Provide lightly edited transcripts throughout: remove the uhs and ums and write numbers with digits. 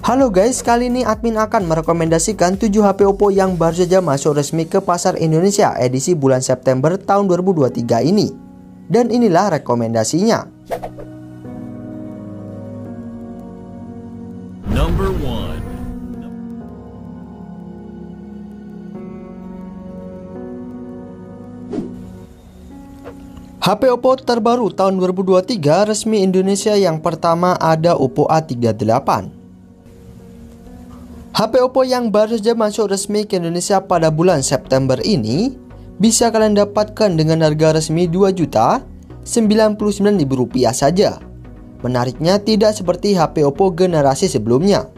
Halo guys, kali ini admin akan merekomendasikan 7 HP Oppo yang baru saja masuk resmi ke pasar Indonesia edisi bulan September tahun 2023 ini. Dan inilah rekomendasinya. Number 1. HP Oppo terbaru tahun 2023 resmi Indonesia. Yang pertama ada Oppo A38. HP Oppo yang baru saja masuk resmi ke Indonesia pada bulan September ini bisa kalian dapatkan dengan harga resmi Rp2.099.000 saja. Menariknya tidak seperti HP Oppo generasi sebelumnya.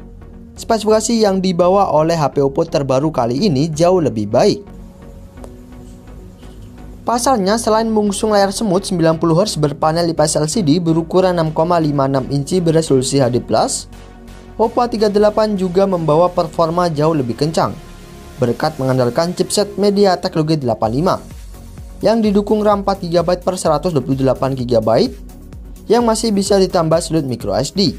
Spesifikasi yang dibawa oleh HP Oppo terbaru kali ini jauh lebih baik. Pasalnya, selain mengusung layar semut 90Hz berpanel IPS LCD berukuran 6,56 inci beresolusi HD+, Oppo A38 juga membawa performa jauh lebih kencang berkat mengandalkan chipset MediaTek Helio G85 yang didukung RAM 4GB per 128GB yang masih bisa ditambah slot microSD,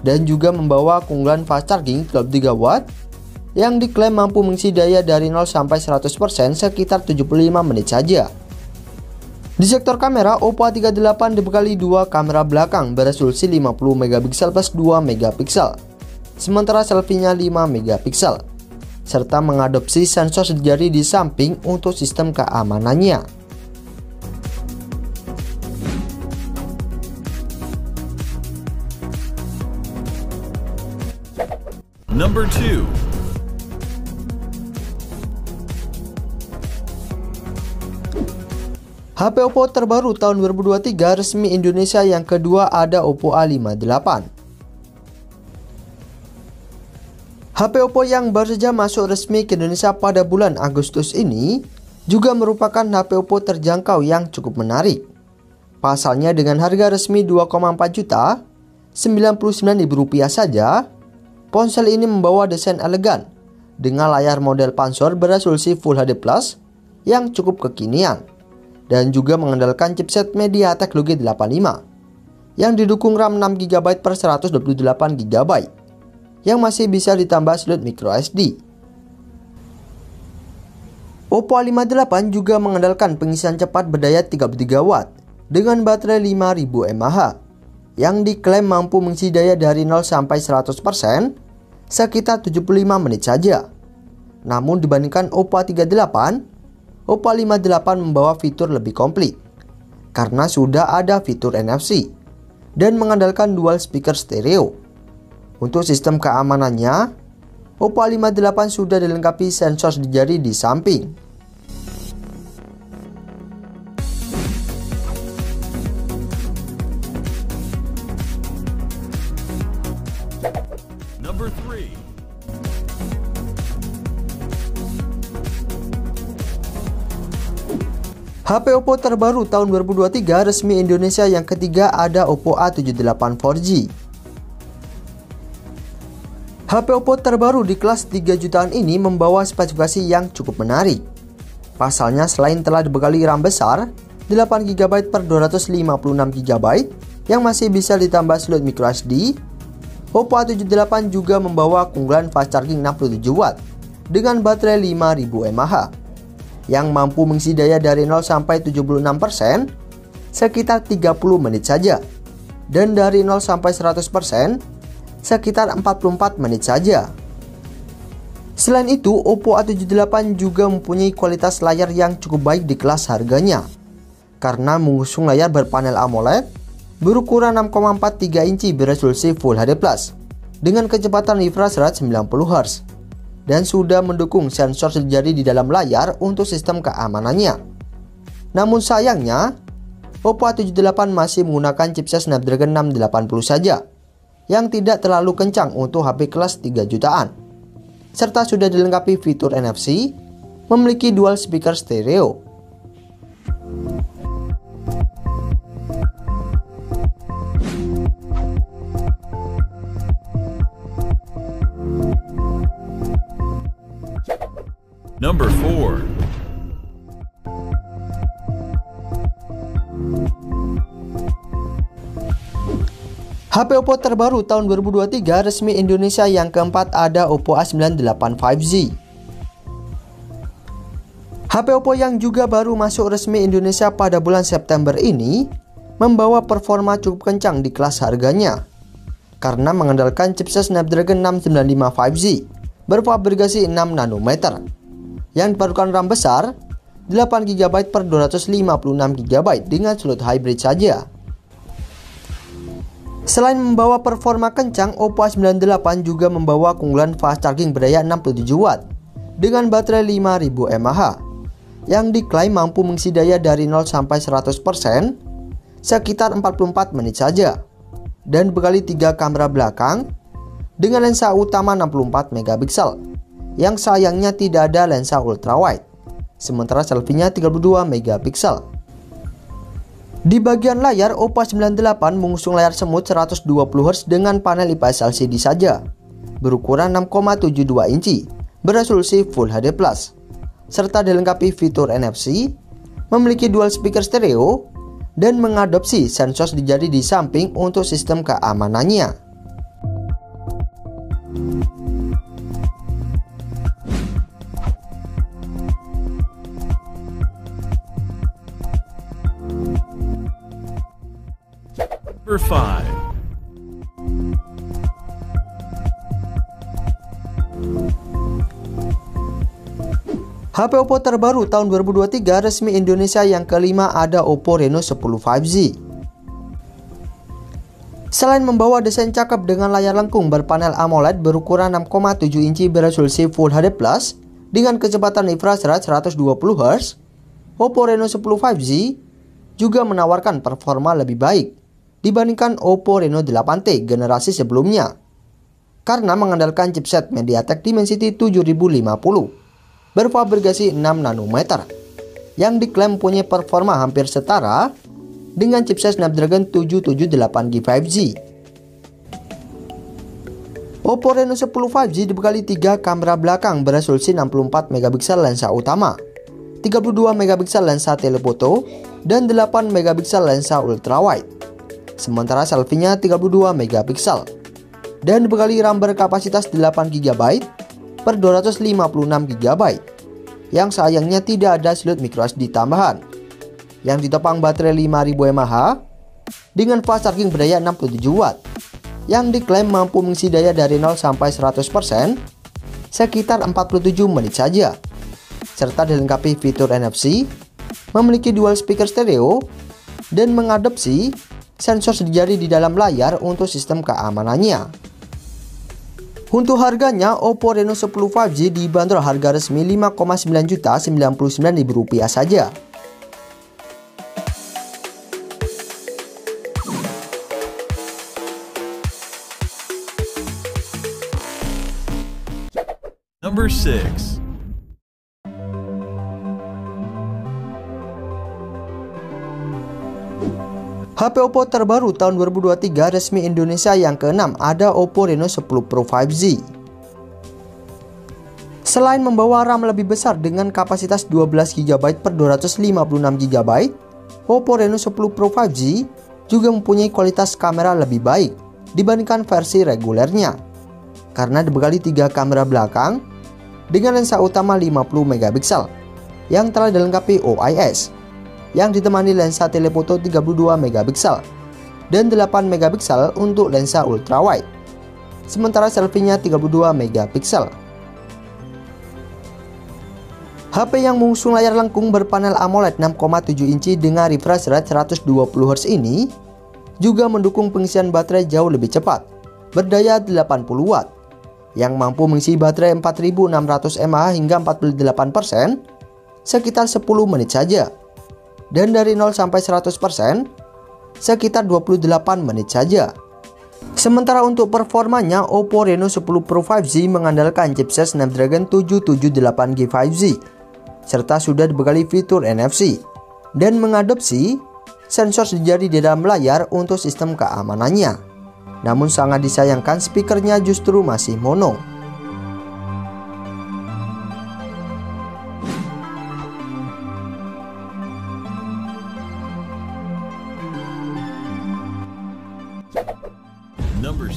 dan juga membawa keunggulan fast charging 33W yang diklaim mampu mengisi daya dari 0 sampai 100% sekitar 75 menit saja. Di sektor kamera, Oppo A38 dibekali dua kamera belakang beresolusi 50MP plus 2MP, sementara selfie-nya 5MP, serta mengadopsi sensor jari di samping untuk sistem keamanannya. Number 2. HP Oppo terbaru tahun 2023 resmi Indonesia yang kedua ada Oppo A58. HP Oppo yang baru saja masuk resmi ke Indonesia pada bulan Agustus ini juga merupakan HP Oppo terjangkau yang cukup menarik. Pasalnya dengan harga resmi Rp2,499.000 saja, ponsel ini membawa desain elegan dengan layar model Pansor beresolusi Full HD Plus yang cukup kekinian, dan juga mengandalkan chipset MediaTek Helio G85 yang didukung RAM 6GB per 128GB yang masih bisa ditambah slot microSD. Oppo A58 juga mengandalkan pengisian cepat berdaya 33W dengan baterai 5000 mAh yang diklaim mampu mengisi daya dari 0 sampai 100% sekitar 75 menit saja. Namun dibandingkan Oppo A38, Oppo A58 membawa fitur lebih komplit karena sudah ada fitur NFC dan mengandalkan dual speaker stereo. Untuk sistem keamanannya, Oppo A58 sudah dilengkapi sensor jari di samping. Number 3. HP Oppo terbaru tahun 2023 resmi Indonesia yang ketiga ada Oppo A78 4G. HP Oppo terbaru di kelas 3 jutaan ini membawa spesifikasi yang cukup menarik. Pasalnya, selain telah dibekali RAM besar 8GB per 256GB yang masih bisa ditambah slot microSD, Oppo A78 juga membawa keunggulan fast charging 67W dengan baterai 5000 mAh yang mampu mengisi daya dari 0 sampai 76% sekitar 30 menit saja, dan dari 0 sampai 100% sekitar 44 menit saja. Selain itu, Oppo A78 juga mempunyai kualitas layar yang cukup baik di kelas harganya karena mengusung layar berpanel AMOLED berukuran 6,43 inci beresolusi Full HD Plus dengan kecepatan refresh rate 90Hz dan sudah mendukung sensor jari di dalam layar untuk sistem keamanannya. Namun sayangnya, Oppo A78 masih menggunakan chipset Snapdragon 680 saja yang tidak terlalu kencang untuk HP kelas 3 jutaan, serta sudah dilengkapi fitur NFC, memiliki dual speaker stereo. Number 4. HP Oppo terbaru tahun 2023 resmi Indonesia yang keempat ada Oppo A98 5G. HP Oppo yang juga baru masuk resmi Indonesia pada bulan September ini membawa performa cukup kencang di kelas harganya karena mengandalkan chipset Snapdragon 695 5G berfabrikasi 6 nanometer yang dipadukan RAM besar 8GB per 256GB dengan slot hybrid saja. Selain membawa performa kencang, Oppo A98 juga membawa keunggulan fast charging berdaya 67W dengan baterai 5000 mAh yang diklaim mampu mengisi daya dari 0 sampai 100% sekitar 44 menit saja dan dibekali 3 kamera belakang dengan lensa utama 64 megapiksel yang sayangnya tidak ada lensa ultrawide, sementara selfie-nya 32 megapiksel. Di bagian layar, Oppo A98 mengusung layar semut 120Hz dengan panel IPS LCD saja berukuran 6,72 inci beresolusi Full HD+, serta dilengkapi fitur NFC, memiliki dual speaker stereo, dan mengadopsi sensor di jari di samping untuk sistem keamanannya. Number 5. HP Oppo terbaru tahun 2023 resmi Indonesia yang kelima ada Oppo Reno 10 5G. Selain membawa desain cakep dengan layar lengkung berpanel AMOLED berukuran 6,7 inci beresolusi Full HD+, dengan kecepatan refresh rate 120Hz, Oppo Reno 10 5G juga menawarkan performa lebih baik dibandingkan Oppo Reno 8T generasi sebelumnya karena mengandalkan chipset MediaTek Dimensity 7050 berfabrikasi 6 nanometer yang diklaim mempunyai performa hampir setara dengan chipset Snapdragon 778G 5G. Oppo Reno 10 5G dibekali 3 kamera belakang beresolusi 64 megapiksel lensa utama, 32 megapiksel lensa telefoto, dan 8 megapiksel lensa ultrawide. Sementara selfie-nya 32 megapiksel dan dibekali RAM berkapasitas 8GB per 256GB yang sayangnya tidak ada slot microSD tambahan yang ditopang baterai 5000 mAh dengan fast charging berdaya 67W yang diklaim mampu mengisi daya dari 0 sampai 100% sekitar 47 menit saja, serta dilengkapi fitur NFC, memiliki dual speaker stereo, dan mengadopsi sensor jari di dalam layar untuk sistem keamanannya. Untuk harganya, Oppo Reno 10 5G dibanderol harga resmi Rp5,9.099.000 saja. Number 6. HP Oppo terbaru tahun 2023 resmi Indonesia yang keenam ada Oppo Reno 10 Pro 5G. Selain membawa RAM lebih besar dengan kapasitas 12GB per 256GB, Oppo Reno 10 Pro 5G juga mempunyai kualitas kamera lebih baik dibandingkan versi regulernya karena dibekali 3 kamera belakang dengan lensa utama 50MP yang telah dilengkapi OIS yang ditemani lensa telefoto 32MP dan 8MP untuk lensa ultrawide, sementara selfie-nya 32MP. HP yang mengusung layar lengkung berpanel AMOLED 6,7 inci dengan refresh rate 120Hz ini juga mendukung pengisian baterai jauh lebih cepat berdaya 80W yang mampu mengisi baterai 4600 mAh hingga 48% sekitar 10 menit saja, dan dari 0 sampai 100% sekitar 28 menit saja. Sementara untuk performanya, Oppo Reno 10 Pro 5G mengandalkan chipset Snapdragon 778G 5G serta sudah dibekali fitur NFC dan mengadopsi sensor jari di dalam layar untuk sistem keamanannya. Namun sangat disayangkan speakernya justru masih mono.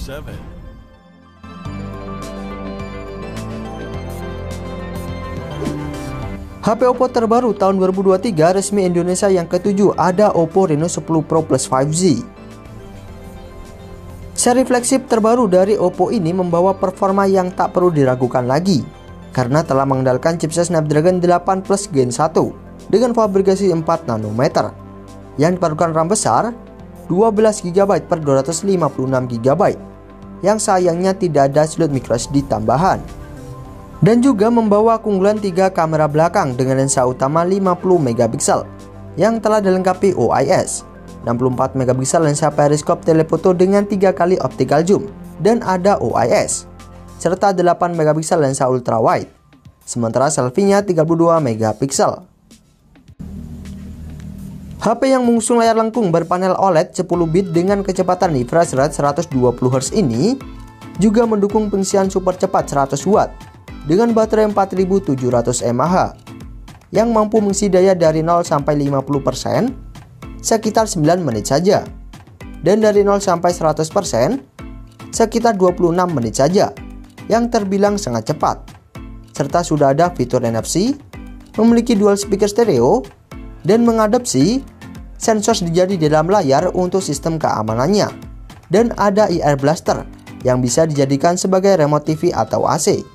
7. HP Oppo terbaru tahun 2023 resmi Indonesia yang ke-7 ada Oppo Reno 10 Pro Plus 5G. Seri flagship terbaru dari Oppo ini membawa performa yang tak perlu diragukan lagi karena telah mengandalkan chipset Snapdragon 8 Plus Gen 1 dengan fabrikasi 4 nanometer yang dipadukan RAM besar 12GB per 256GB yang sayangnya tidak ada slot microSD tambahan. Dan juga membawa keunggulan 3 kamera belakang dengan lensa utama 50MP yang telah dilengkapi OIS, 64MP lensa periskop telefoto dengan 3 kali optical zoom dan ada OIS, serta 8MP lensa ultrawide, sementara selfie-nya 32MP. HP yang mengusung layar lengkung berpanel OLED 10 bit dengan kecepatan refresh rate 120Hz ini juga mendukung pengisian super cepat 100W dengan baterai 4700 mAh yang mampu mengisi daya dari 0 sampai 50% sekitar 9 menit saja dan dari 0 sampai 100% sekitar 26 menit saja yang terbilang sangat cepat, serta sudah ada fitur NFC, memiliki dual speaker stereo dan mengadopsi sensor dijadi di dalam layar untuk sistem keamanannya, dan ada IR Blaster yang bisa dijadikan sebagai remote TV atau AC.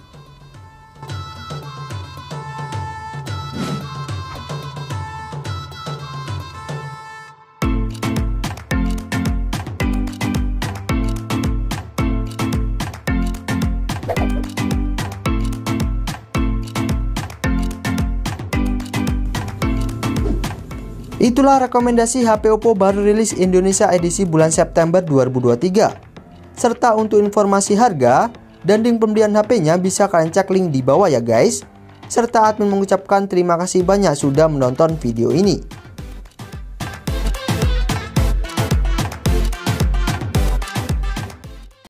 Itulah rekomendasi HP Oppo baru rilis Indonesia edisi bulan September 2023. Serta untuk informasi harga dan link pembelian HP-nya bisa kalian cek link di bawah ya guys. Serta admin mengucapkan terima kasih banyak sudah menonton video ini.